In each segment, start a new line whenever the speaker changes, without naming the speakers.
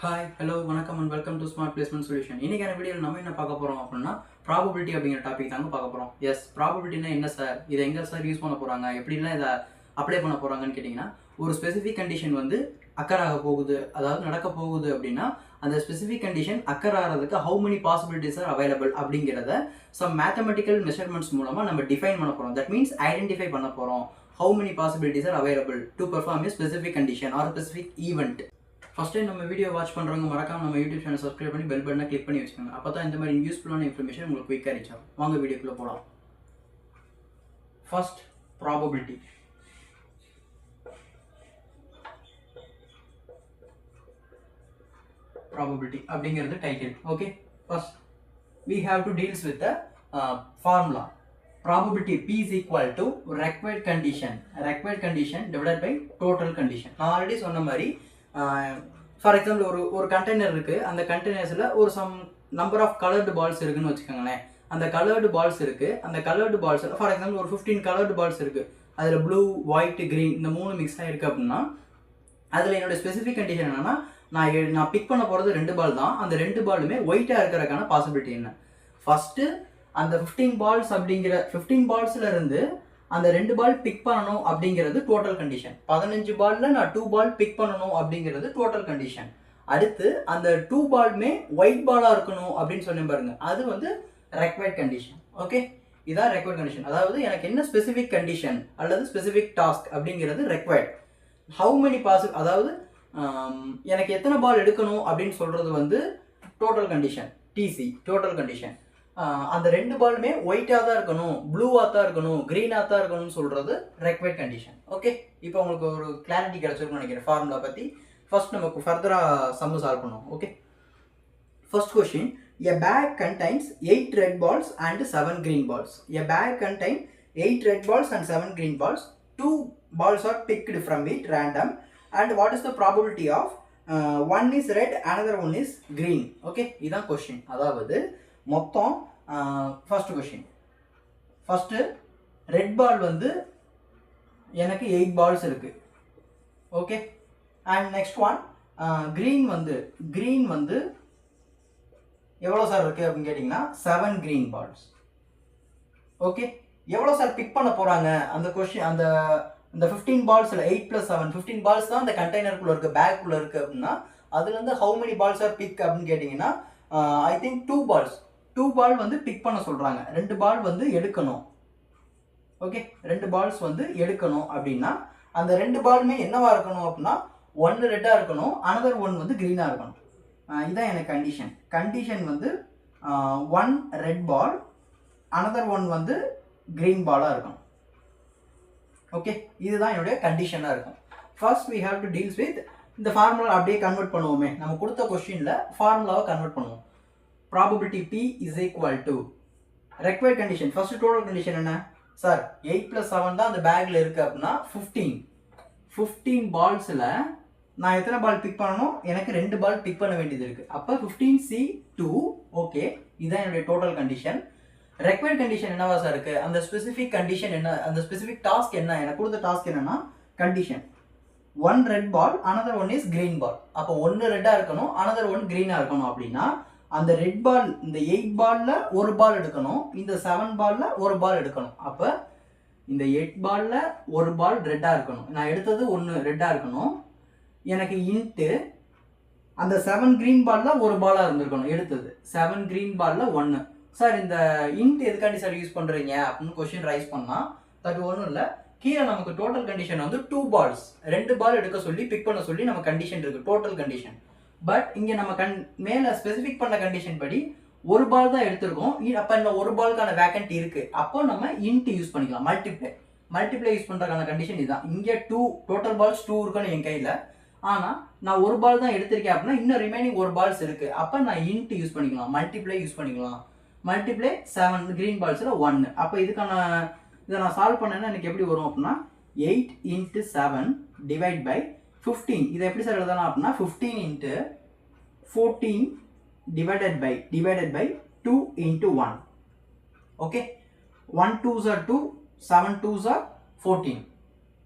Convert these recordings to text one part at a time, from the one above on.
Hi hello வணக்கம் and welcome to smart placement solution. இன்னைக்கான வீடியோவில் நம்ம என்ன பார்க்க போகிறோம் அப்படின்னா ப்ராபபிலிட்டி அப்படிங்கிற டாபிக் தாங்க பார்க்க போகிறோம். எஸ், ப்ராபபிலிட்டினா என்ன சார், இதை எங்கே சார் யூஸ் பண்ண போகிறாங்க, எப்படிலாம் இதை அப்ளை பண்ண போகிறாங்கன்னு கேட்டிங்கன்னா, ஒரு ஸ்பெசிஃபிக் கண்டிஷன் வந்து அக்கர் ஆக போகுது, அதாவது நடக்க போகுது அப்படின்னா அந்த ஸ்பெசிஃபிக் கண்டிஷன் அக்கர் ஆகிறதுக்கு how many possibilities are available அப்படிங்கிறத சம் மேத்தமெட்டிக்கல் மெஷர்மெண்ட்ஸ் மூலமாக நம்ம டிஃபைன் பண்ண போகிறோம். தட் மீன்ஸ் ஐடென்டிஃபை பண்ண போகிறோம் how many possibilities are available to perform a specific condition or specific event. First time நம்ம வீடியோ வாட்ச் பண்ணுறவங்க மறக்காம நம்ம யூடியூப் சேனல் சப்ஸ்கிரைப் பண்ணி பெல் பட்டனை கிளிக் பண்ணி வச்சுக்கோங்க. அப்போ தான் இந்த மாதிரி யூஸ்ஃபுல்லான இன்ஃபர்மேஷன் உங்களுக்கு குயிக்காக ரீச் ஆகும். வாங்க வீடியோக்குள்ளே போகலாம். First, probability. ப்ராபபிலிட்டி அப்படிங்கிறது title. Okay, first we have to deals with the formula. Probability P is equal to required condition divided by total condition. நான் ஆல்ரெடி சொன்ன மாதிரி ஃபார் எக்ஸாம்பிள் ஒரு கண்டெய்னர் இருக்குது, அந்த கண்டெய்னர்ஸில் ஒரு some number of coloured balls இருக்குதுன்னு வச்சுக்கோங்களேன். அந்த கலர்டு பால்ஸ் இருக்குது, அந்த கலர்டு பால்ஸில் ஃபார் எக்ஸாம்பிள் ஒரு 15 கலர்டு பால்ஸ் இருக்குது. அதில் ப்ளூ, ஒயிட், க்ரீன் இந்த 3 மிக்ஸ் ஆகிருக்கு அப்படின்னா அதில் என்னோடய ஸ்பெசிஃபிக் கண்டிஷன் என்னென்னா, நான் பிக் பண்ண போகிறது 2 பால் தான். அந்த 2 பாலுமே ஒயிட்டாக இருக்கிறதுக்கான பாசிபிலிட்டி என்ன? ஃபஸ்ட்டு அந்த 15 பால்ஸ் அப்படிங்கிற 15 பால்ஸில் இருந்து அந்த 2 பால் பிக் பண்ணணும் அப்படிங்கிறது டோட்டல் கண்டிஷன். 15 பாலில் நான் 2 பால் பிக் பண்ணணும் அப்படிங்கிறது டோட்டல் கண்டிஷன். அடுத்து அந்த 2 பாலுமே ஒயிட் பாலாக இருக்கணும் அப்படின்னு சொன்னேன் பாருங்க, அது வந்து ரெக்வயர்ட் கண்டிஷன். ஓகே, இதான் ரெக்வயர்ட் கண்டிஷன். அதாவது எனக்கு என்ன ஸ்பெசிஃபிக் கண்டிஷன் அல்லது ஸ்பெசிஃபிக் டாஸ்க் அப்படிங்கிறது ரெக்வயர்ட். ஹவு மெனி அதாவது எனக்கு எத்தனை பால் எடுக்கணும் அப்படின்னு சொல்கிறது வந்து total condition, TC total condition. அந்த 2 பாலுமே ஒயிட்டாக தான் இருக்கணும், ப்ளூவாக தான் இருக்கணும், க்ரீனாக தான் இருக்கணும்னு சொல்கிறது ரெக்வயர்ட் கண்டிஷன். ஓகே, இப்போ உங்களுக்கு ஒரு கிளாரிட்டி கிடச்சிருக்குன்னு நினைக்கிறேன் ஃபார்முலா பற்றி. ஃபர்ஸ்ட் நமக்கு ஃபர்தராக சம்மு சால்வ் பண்ணுவோம். Okay, first question, a bag contains 8 red balls and 7 green balls. A bag contains 8 red balls and 7 green balls. 2 balls are picked from it random, and what is the probability of one is red, another one is green? Okay, இதுதான் question. அதாவது மொத்தம் first question, first red ball வந்து எனக்கு 8 balls இருக்குது. Okay, and next one green வந்து எவ்வளோ sir இருக்குது அப்படின்னு கேட்டிங்கன்னா 7 க்ரீன் பால்ஸ். ஓகே, எவ்வளோ சார் பிக் பண்ண போகிறாங்க அந்த கொஸ்டின், அந்த 15 பால்ஸில் 8 + 7 15 பால்ஸ் தான் அந்த கண்டெய்னருக்குள்ளே இருக்குது, பேக்குள்ளே இருக்குது அப்படின்னா அதுலேருந்து how many balls are pick அப்படின்னு கேட்டிங்கன்னா ஐ திங்க் 2 பால் வந்து பிக் பண்ண சொல்கிறாங்க, 2 பால் வந்து எடுக்கணும். ஓகே, 2 பால்ஸ் வந்து எடுக்கணும் அப்படின்னா அந்த 2 பாலுமே என்னவா இருக்கணும் அப்படின்னா 1 ரெட்டாக இருக்கணும், அனதர் 1 வந்து க்ரீனாக இருக்கணும். இதுதான் எனக்கு கண்டிஷன் வந்து 1 ரெட் பால், அனதர் 1 வந்து க்ரீன் பாலாக இருக்கணும். ஓகே, இதுதான் என்னுடைய கண்டிஷனாக இருக்கும். First we have to deals with இந்த ஃபார்முலா அப்படியே கன்வெர்ட் பண்ணுவோமே, நம்ம கொடுத்த கொஸ்டினில் ஃபார்முலாவை கன்வெர்ட் பண்ணுவோம். Probability P is equal to required condition. First total condition என்ன சார், 8 + 7 தான் அந்த பேக்கில் இருக்குது அப்படின்னா 15 பால்ஸில் நான் எத்தனை பால் பிக் பண்ணணும், எனக்கு 2 பால் பிக் பண்ண வேண்டியது இருக்குது. அப்போ 15C2. ஓகே, இதுதான் என்னுடைய டோட்டல் கண்டிஷன். ரெக்வயர்ட் கண்டிஷன் என்னவா சார் இருக்குது, அந்த ஸ்பெசிஃபிக் கண்டிஷன் என்ன, அந்த ஸ்பெசிஃபிக் டாஸ்க் என்ன, எனக்கு கொடுத்த டாஸ்க் என்னன்னா condition 1 red ball, another 1 is green ball. அப்போ 1 ரெட்டாக இருக்கணும், அனதர் 1 க்ரீனாக இருக்கணும். அப்படின்னா அந்த ரெட் பால் இந்த 8 பாலில் 1 பால் எடுக்கணும், இந்த 7 பாலில் 1 பால் எடுக்கணும். அப்போ இந்த 8 பாலில் 1 பால் ரெட்டாக இருக்கணும், நான் எடுத்தது 1 ரெட்டாக இருக்கணும். எனக்கு இன்ட்டு அந்த 7 க்ரீன் பாலில் 1 பாலாக இருந்திருக்கணும், எடுத்தது 7 க்ரீன் பாலில் 1. சார் இந்த இன்ட் எதுக்காண்டி சார் யூஸ் பண்ணுறீங்க அப்படின்னு கொஸ்டின் ரைஸ் பண்ணால் அது ஒன்றும் இல்லை, கீழே நமக்கு டோட்டல் கண்டிஷன் வந்து 2 பால்ஸ் 2 பால் எடுக்க சொல்லி பிக் பண்ண சொல்லி நம்ம கண்டிஷன் இருக்குது, டோட்டல் கண்டிஷன். பட் இங்கே நம்ம மேலே ஸ்பெசிஃபிக் பண்ண கண்டிஷன் படி 1 பால் தான் எடுத்திருக்கோம். அப்போ இந்த 1 பாலுக்கான வேக்கண்ட் இருக்குது, அப்போ நம்ம இன்ட் யூஸ் பண்ணிக்கலாம், மல்டிப்ளை யூஸ் பண்ணுறதுக்கான கண்டிஷன் இதுதான். இங்கே 2 டோட்டல் பால்ஸ் 2 இருக்குன்னு என் கையில், ஆனால் நான் 1 பால் தான் எடுத்திருக்கேன் அப்படின்னா இன்னும் ரிமைனிங் 1 பால்ஸ் இருக்குது, அப்போ நான் இன்ட் யூஸ் பண்ணிக்கலாம், மல்டிப்ளை யூஸ் பண்ணிக்கலாம். மல்டிப்ளை 7 க்ரீன் பால்ஸில் 1. அப்போ இதை நான் சால்வ் பண்ணேன்னா எனக்கு எப்படி வரும் அப்படின்னா 8 × 7 டிவைட் பை 15. இதை எப்படி சார் எழுதலாம் அப்படின்னா 15 × 14 divided by 2 × 1. Okay, 1 2s are 2, 7 2s are 14,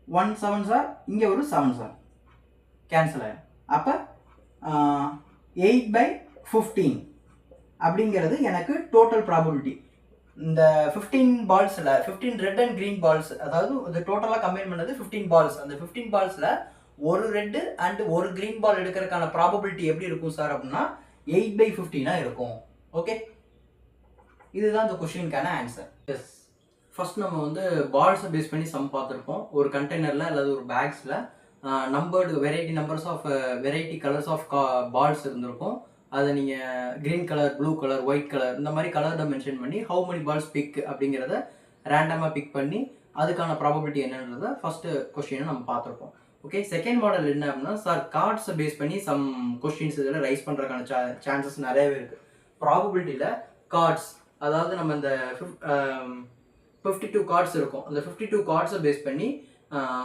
1 7s are இங்கே ஒரு 7s are கேன்சல் ஆகிடும். அப்போ 8/15 அப்படிங்கிறது எனக்கு டோட்டல் ப்ராபபிலிட்டி. இந்த 15 பால்ஸில் 15 ரெட் அண்ட் க்ரீன் பால்ஸ், அதாவது இது டோட்டலாக கம்பைன் பண்ணது 15 பால்ஸ். அந்த 15 பால்ஸில் ஒரு ரெட்டு அண்ட் ஒரு க்ரீன் பால் எடுக்கிறதுக்கான ப்ராபபிலிட்டி எப்படி இருக்கும் சார் அப்படின்னா 8/15 இருக்கும். ஓகே, இதுதான் இந்த கொஸ்டினுக்கான ஆன்சர். எஸ், ஃபர்ஸ்ட் நம்ம வந்து பால்ஸை பேஸ் பண்ணி சம் பார்த்துருப்போம். ஒரு கண்டெய்னரில் அல்லது ஒரு பேக்ஸில் numbered variety colours of balls இருந்திருக்கும். அதை நீங்கள் green colour, blue colour, white colour இந்த மாதிரி கலரை மென்ஷன் பண்ணி ஹவு மெனி பால்ஸ் பிக் அப்படிங்கிறத ரேண்டமாக பிக் பண்ணி அதுக்கான ப்ராபபிலிட்டி என்னன்றதை ஃபஸ்ட்டு கொஸ்டினை நம்ம பார்த்துருப்போம். ஓகே, செகண்ட் மாடல் என்ன அப்படின்னா, சார் கார்ட்ஸை பேஸ் பண்ணி சம் கொஸ்டின்ஸ் இதில் ரைஸ் பண்ணுறதுக்கான சான்சஸ் நிறையவே இருக்குது. ப்ராபபிலிட்டியில் கார்ட்ஸ், அதாவது நம்ம இந்த 52 கார்ட்ஸ் இருக்கும், அந்த 52 கார்ட்ஸை பேஸ் பண்ணி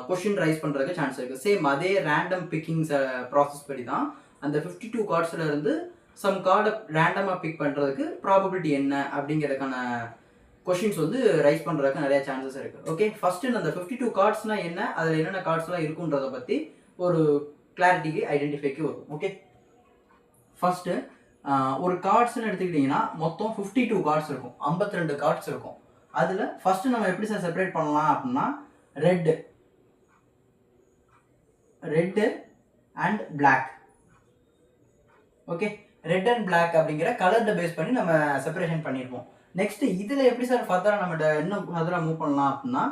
கொஸ்டின் ரைஸ் பண்ணுறதுக்கு சான்ஸ் இருக்குது. சேம் அதே ரேண்டம் பிக்கிங்ஸ் ப்ராசஸ் படி தான் அந்த 52 கார்ட்ஸில் இருந்து சம் கார்டை ரேண்டமாக பிக் பண்ணுறதுக்கு ப்ராபபிலிட்டி என்ன அப்படிங்கிறதுக்கான கொஷின்ஸ் வந்து ரைஸ் பண்ணுறதுக்கு நிறைய சான்சஸ் இருக்குது. ஓகே, ஃபஸ்ட்டு அந்த 52 கார்ட்ஸ்னால் என்ன, அதில் என்னென்ன கார்ட்ஸ்லாம் இருக்குன்றதை பற்றி ஒரு கிளாரிட்டிக்கு ஐடென்டிஃபைக்கு வரும். ஓகே, ஃபஸ்ட்டு ஒரு கார்ட்ஸ்ன்னு எடுத்துக்கிட்டிங்கன்னா மொத்தம் 52 கார்ட்ஸ் இருக்கும், 52 கார்ட்ஸ் இருக்கும். அதில் ஃபஸ்ட்டு நம்ம எப்படி சார் செப்பரேட் பண்ணலாம் அப்படின்னா red and black. Okay, red and black அப்படிங்கிற கலர்ட பேஸ் பண்ணி நம்ம செப்பரேஷன் பண்ணியிருப்போம். நெக்ஸ்ட் இதில் எப்படி சார் ஃபர்தராக நம்ம இன்னும் ஃபர்தராக மூவ் பண்ணலாம் அப்படின்னா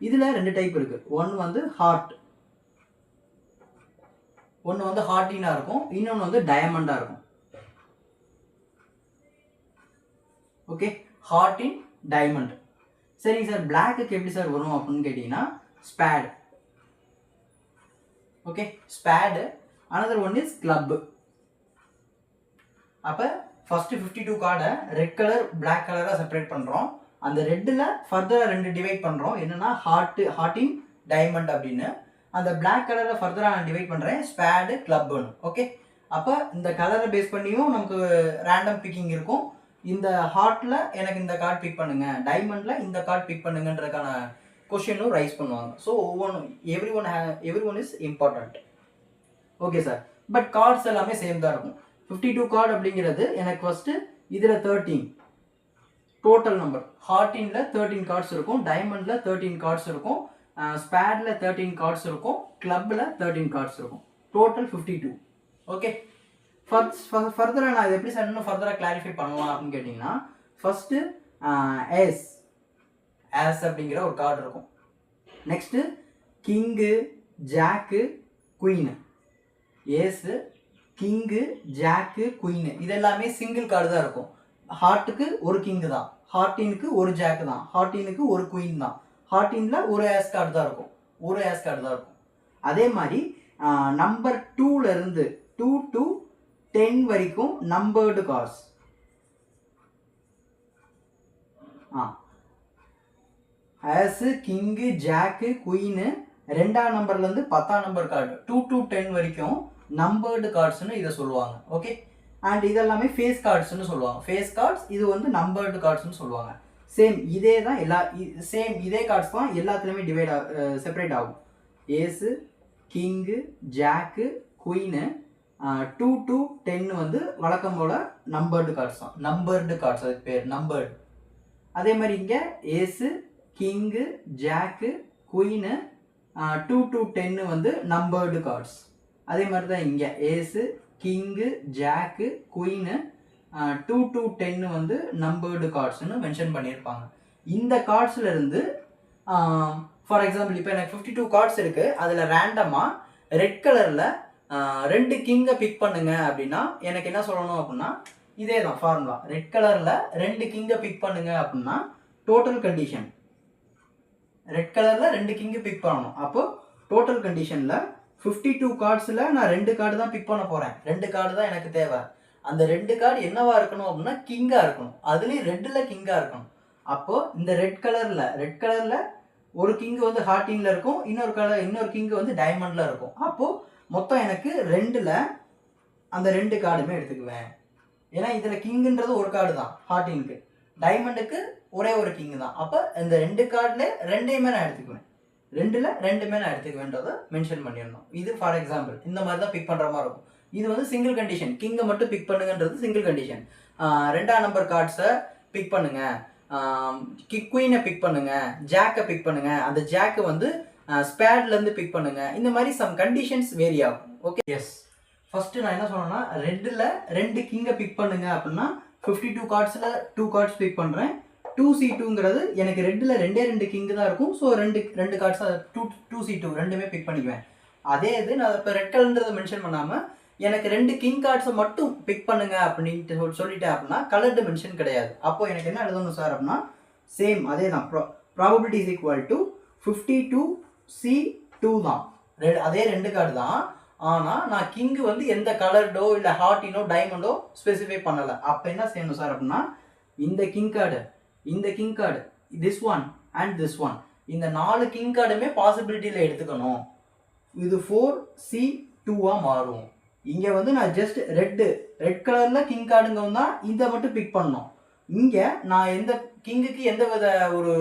இதில் 2 டைப் இருக்குது. ஒன்று வந்து ஹார்ட்டினாக இருக்கும், இன்னொன்று வந்து டயமண்டாக இருக்கும். ஓகே, ஹார்ட்டின், டைமண்ட். சரிங்க சார், பிளாக்குக்கு எப்படி சார் வரும் அப்படின்னு கேட்டிங்கன்னா spade. Okay, spade. Another one is club. அப்போ ஃபஸ்ட்டு 52 கார்டை ரெட் கலர், பிளாக் கலராக செப்பரேட் பண்ணுறோம். அந்த ரெட்டில் ஃபர்தராக 2 டிவைட் பண்ணுறோம், என்னென்னா ஹார்ட்டின், டைமண்ட் அப்படின்னு. அந்த பிளாக் கலரில் ஃபர்தராக நான் டிவைட் பண்ணுறேன், ஸ்பேடு, கிளப்னு. ஓகே, அப்போ இந்த கலரை பேஸ் பண்ணியும் நமக்கு ரேண்டம் பிக்கிங் இருக்கும். இந்த ஹார்ட்டில் எனக்கு இந்த கார்டு பிக் பண்ணுங்க, டைமண்டில் இந்த கார்டு பிக் பண்ணுங்கன்றதுக்கான கொஷினும் ரைஸ் பண்ணுவாங்க. So every one is important. Okay sir, but cards எல்லாமே சேம் தான் இருக்கும். 52 கார்டு அப்படிங்கிறது எனக்கு ஃபஸ்ட்டு இதில் 13 டோட்டல் நம்பர். ஹார்ட்டினில் 13 கார்ட்ஸ் இருக்கும், டைமண்டில் 13 கார்ட்ஸ் இருக்கும், ஸ்பேடில் 13 கார்ட்ஸ் இருக்கும், கிளப்பில் 13 கார்ட்ஸ் இருக்கும். டோட்டல் 52. ஓகே, ஃபர்தராக நான் இது எப்படி சார் இன்னும் ஃபர்தராக கிளாரிஃபை பண்ணலாம் அப்படின்னு கேட்டிங்கன்னா ஃபஸ்ட்டு ஆஸ் அப்படிங்கிற ஒரு கார்டு இருக்கும். Next king, jack, queen. Ace, king, jack, queen இது எல்லாமே சிங்கிள் கார்டு தான் இருக்கும். ஹார்ட்டுக்கு ஒரு கிங்கு தான், ஹார்ட்டினுக்கு ஒரு ஜாக்கு தான், ஹார்ட்டினுக்கு ஒரு குயின் தான், ஹார்ட்டினில் ஒரு ஆஸ் கார்டு தான் இருக்கும். அதே மாதிரி நம்பர் 2லேருந்து 2 to 10 வரைக்கும் numbered cards. Ace, king, jack, queen 2ஆம் நம்பர்லேருந்து 10ஆம் நம்பர் கார்டு 2 to 10 வரைக்கும் நம்பர்டு கார்ட்ஸ்னு இதை சொல்லுவாங்க. ஓகே, அண்ட் இதெல்லாமே ஃபேஸ் கார்ட்ஸ்னு சொல்லுவாங்க. ஃபேஸ் கார்ட்ஸ் இது வந்து நம்பர்டு கார்ட்ஸ்னு சொல்லுவாங்க. இதே கார்ட்ஸ் தான் எல்லாத்துலேயுமே செப்பரேட் ஆகும். Ace, king, jack, queen 2 to 10 வந்து வழக்கம் போல் நம்பர்டு கார்ட்ஸ் தான். நம்பர்டு கார்ட்ஸ் அதுக்கு பேர் நம்பர்டு. அதே மாதிரி இங்கே Ace, king, jack, queen 2 to 10 வந்து நம்பர்டு கார்ட்ஸ். அதே மாதிரி தான் இங்கே Ace, king, jack, queen 2 to 10 வந்து நம்பர்டு கார்ட்ஸ்னு மென்ஷன் பண்ணியிருப்பாங்க. இந்த கார்ட்ஸில் இருந்து ஃபார் எக்ஸாம்பிள் இப்போ எனக்கு 52 கார்ட்ஸ் இருக்குது, அதில் ரேண்டமாக ரெட் கலரில் 2 கிங்கை பிக் பண்ணுங்க அப்படின்னா எனக்கு என்ன சொல்லணும் அப்படின்னா இதே தான் ஃபார்முலா. ரெட் கலரில் 2 கிங்கை பிக் பண்ணுங்க அப்படின்னா டோட்டல் கண்டிஷன் ரெட் கலரில் 2 கிங்கு பிக் பண்ணணும். அப்போ டோட்டல் கண்டிஷனில் 52 கார்ட்ஸில் நான் 2 கார்டு தான் பிக் பண்ண போகிறேன், 2 கார்டு தான் எனக்கு தேவை. அந்த 2 கார்டு என்னவா இருக்கணும் அப்படின்னா கிங்காக இருக்கணும், அதுலேயும் ரெட்டில் கிங்காக இருக்கணும். அப்போது இந்த ரெட் கலரில் ஒரு கிங்கு வந்து ஹார்ட்டினில் இருக்கும், இன்னொரு கிங்கு வந்து டைமண்டில் இருக்கும். அப்போது மொத்தம் எனக்கு 2ல் அந்த 2 கார்டுமே எடுத்துக்குவேன். ஏன்னா இதில் கிங்குன்றது ஒரு கார்டு தான் ஹார்ட்டினுக்கு, டைமண்டுக்கு ஒரே ஒரு கிங்கு தான். அப்போ இந்த 2 கார்டில் 2யுமே நான் எடுத்துக்குவேன், 2ல் 2மே நான் எடுத்துக்குவேன்றதை மென்ஷன் பண்ணிடணும். இது ஃபார் எக்ஸாம்பிள் இந்த மாதிரி தான் பிக் பண்ணுற மாதிரி இருக்கும். இது வந்து சிங்கிள் கண்டிஷன், கிங்கை மட்டும் பிக் பண்ணுங்கன்றது சிங்கிள் கண்டிஷன். 2ஆம் நம்பர் கார்ட்ஸை பிக் பண்ணுங்க, குயினை பிக் பண்ணுங்க, ஜாக்கை பிக் பண்ணுங்க, அந்த ஜாக்கை வந்து ஸ்பேட்லேருந்து பிக் பண்ணுங்க. இந்த மாதிரி சம் கண்டிஷன்ஸ் வேரி ஆகும். Okay, yes. ஃபர்ஸ்ட் நான் என்ன சொன்னேன்னா, ரெட்டில் 2 கிங்கை பிக் பண்ணுங்க அப்படின்னா 52 கார்ட்ஸில் 2 கார்ட்ஸ் பிக் பண்ணுறேன். 2C2ங்கிறது எனக்கு ரெட்டில் 2 கிங்கு தான் இருக்கும். ஸோ ரெண்டு கார்ட்ஸாக 2C2 ரெண்டுமே பிக் பண்ணிக்குவேன். அதே இது நான் இப்போ ரெட் கலர்ன்றதை மென்ஷன் பண்ணாமல் எனக்கு 2 கிங் கார்ட்ஸை மட்டும் பிக் பண்ணுங்க அப்படின்ட்டு சொல்லிட்டேன் அப்படின்னா கலர்டு மென்ஷன் கிடையாது. அப்போ எனக்கு என்ன எழுதணும் சார் அப்படின்னா, சேம் அதே தான், probability is equal to 52C2 தான், அதே 2 கார்டு தான். ஆனால் நான் கிங்கு வந்து எந்த கலர்டோ இல்லை ஹார்ட்டினோ டைமண்டோ ஸ்பெசிஃபை பண்ணலை. அப்போ என்ன செய்யணும் சார் அப்படின்னா, இந்த கிங் கார்டு, இந்த king card, this one and this one, இந்த 4 கிங் கார்டுமே பாசிபிலிட்டியில் எடுத்துக்கணும். இது 4C2 மாறும். இங்கே வந்து நான் ஜஸ்ட் ரெட் கலரில் கிங் கார்டுங்க தான் இதை மட்டும் பிக் பண்ணோம். இங்கே நான் எந்த கிங்குக்கு எந்த வித ஒரு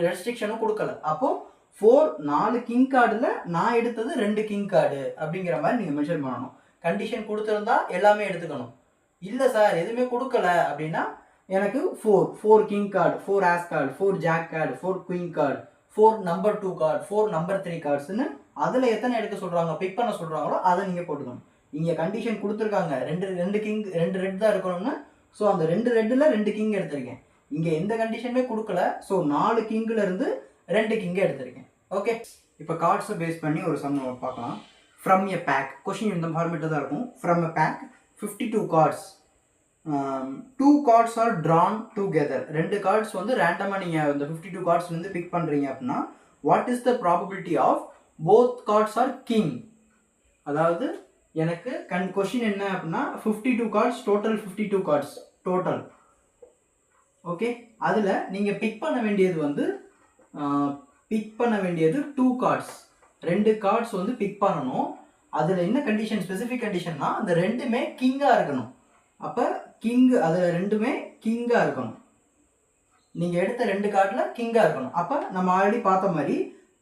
ரெஸ்ட்ரிக்ஷனும் கொடுக்கல. அப்போது 4 கிங் கார்டில் நான் எடுத்தது 2 கிங் கார்டு அப்படிங்கிற மாதிரி நீங்கள் மென்ஷன் பண்ணணும். கண்டிஷன் கொடுத்துருந்தா எல்லாமே எடுத்துக்கணும். இல்லை சார் எதுவுமே கொடுக்கல அப்படின்னா எனக்கு 4 king card, 4 ace card, 4 jack card, 4 queen card, 4 number 2 card, 4 number 3 கார்ட்ஸ்ன்னு அதில் எத்தனை எடுக்க சொல்கிறாங்க, பிக் பண்ண சொல்கிறாங்களோ அதை நீங்கள் போட்டுக்கணும். இங்கே கண்டிஷன் கொடுத்துருக்காங்க, ரெண்டு கிங் 2 ரெட் தான் இருக்கணும்னு. ஸோ அந்த 2 ரெட்டில் 2 கிங் எடுத்திருக்கேன். இங்கே எந்த கண்டிஷனுமே கொடுக்கல. ஸோ 4 கிங்கில் இருந்து 2 கிங்கை எடுத்திருக்கேன். ஓகே, இப்போ கார்ட்ஸை பேஸ் பண்ணி ஒரு சம் பார்க்கலாம். ஃப்ரம் எ பேக், கொஷின் இந்த ஃபார்மேட்டில் தான் இருக்கும். From a pack 52 cards, 2 cards are drawn together. 2 cards வந்து ரேண்டமாக நீங்கள் இந்த 52 கார்ட்ஸ்லேருந்து பிக் பண்ணுறீங்க அப்படின்னா what is the probability of both cards are king? அதாவது எனக்கு கொஷின் என்ன அப்படின்னா 52 cards total, 52 cards total. Okay, அதில் நீங்கள் பிக் பண்ண வேண்டியது வந்து 2 கார்ட்ஸ், 2 கார்ட்ஸ் வந்து பிக் பண்ணணும். அதில் என்ன கண்டிஷன், ஸ்பெசிஃபிக் கண்டிஷன்னா அந்த ரெண்டுமே கிங்காக இருக்கணும். அப்போ கிங்கு அதில் ரெண்டுமே கிங்காக இருக்கணும். நீங்கள் எடுத்த 2 கார்டில் கிங்காக இருக்கணும். அப்போ நம்ம ஆல்ரெடி பார்த்த மாதிரி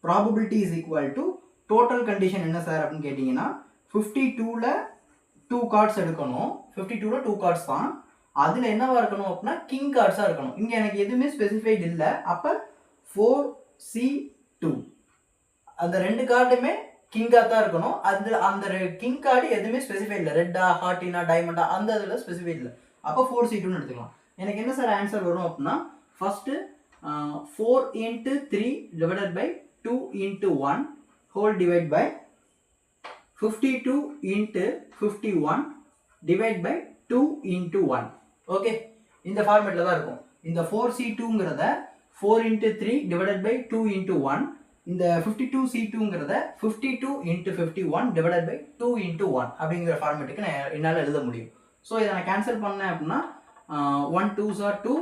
probability is equal to total condition என்ன சார் அப்படின்னு கேட்டிங்கன்னா 52ல் 2 கார்ட்ஸ் எடுக்கணும். 52ல் 2 கார்ட்ஸ் தான். அதில் என்னவா இருக்கணும் அப்படின்னா கிங் கார்ட்ஸாக இருக்கணும். இங்கே எனக்கு எதுவுமே ஸ்பெசிஃபைடு இல்லை. அப்போ 4C2 அந்த 2 கார்டுமே கிங்காக தான் இருக்கணும். அந்த கிங் கார்டு எதுவுமே ஸ்பெசிஃபை இல்லை, ரெட்டா ஹார்ட்டினா டைமண்டா அந்த இதில் ஸ்பெசிஃபை இல்லை. அப்போ 4C2ன்னு எடுத்துக்கலாம். எனக்கு என்ன சார் ஆன்சர் வரும் அப்படின்னா, first 4 × 3 divided by 2 × 1 whole divide by 52 × 51 divide by 2 × 1. Okay, இந்த ஃபார்மேட்டில் தான் இருக்கும். இந்த 4C2ங்கிறத 4 × 3 டிவைடட் பை 2 × 1, இந்த 52C2ங்கிறத 52 × 51 டிவைடட் பை 2 × 1 அப்படிங்கிற ஃபார்மேட்டுக்கு நான் என்னால் எழுத முடியும். ஸோ இதை நான் கேன்சல் பண்ணேன் அப்படின்னா 1 2s are 2,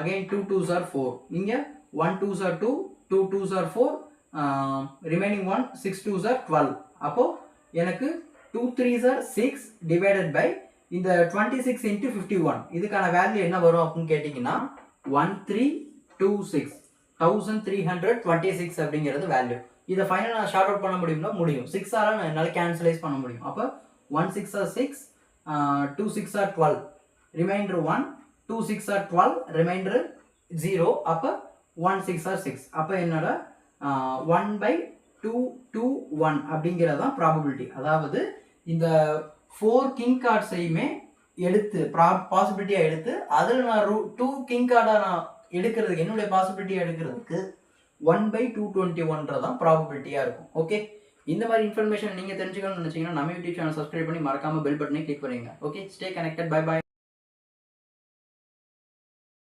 again 2 2s are 4. இங்கே 1 2s are 2, 2 2s are 4, remaining 1 6 2s are 12. அப்போது எனக்கு 2 3s are 6 டிவைடட் பை இந்த 26 × 51 இதுக்கான வேல்யூ என்ன வரும் அப்படின்னு கேட்டிங்கன்னா 1326 1326 அப்படிங்கிறது வேல்யூ. இதை ஃபைனல் நான் ஷார்ட் அவுட் பண்ண முடியும்னா முடியும். 6ஆல் நான் என்னால் கேன்சலைஸ் பண்ண முடியும். அப்போ 1 6 are 6, 2 6 are 12, reminder 1, 2 6 are 12, reminder 0. அப்போ 1 6 are 6. அப்போ என்னோட 1/221 அப்படிங்கிறது தான் ப்ராபபிலிட்டி. அதாவது இந்த 4 கிங் கார்ட்ஸையுமே எடுத்து பாசிபிலிட்டியாக எடுத்து அதில் நான் 2 கிங் கார்டாக நான் எடுக்கிறதுக்கு என்னுடைய பாசிபிலிட்டியாக எடுக்கிறதுக்கு 1/221 தான் ப்ராபபிலிட்டியாக இருக்கும். ஓகே, இந்த மாதிரி இன்ஃபர்மேஷன் நீங்கள் தெரிஞ்சுக்கணும்னு நினச்சிங்கன்னா நம்ம யூடியூப் சேனல் சப்ஸ்கிரைப் பண்ணி மறக்காமல் பெல் பட்டனை கிளிக் பண்ணுங்க. Okay, stay connected. Bye bye.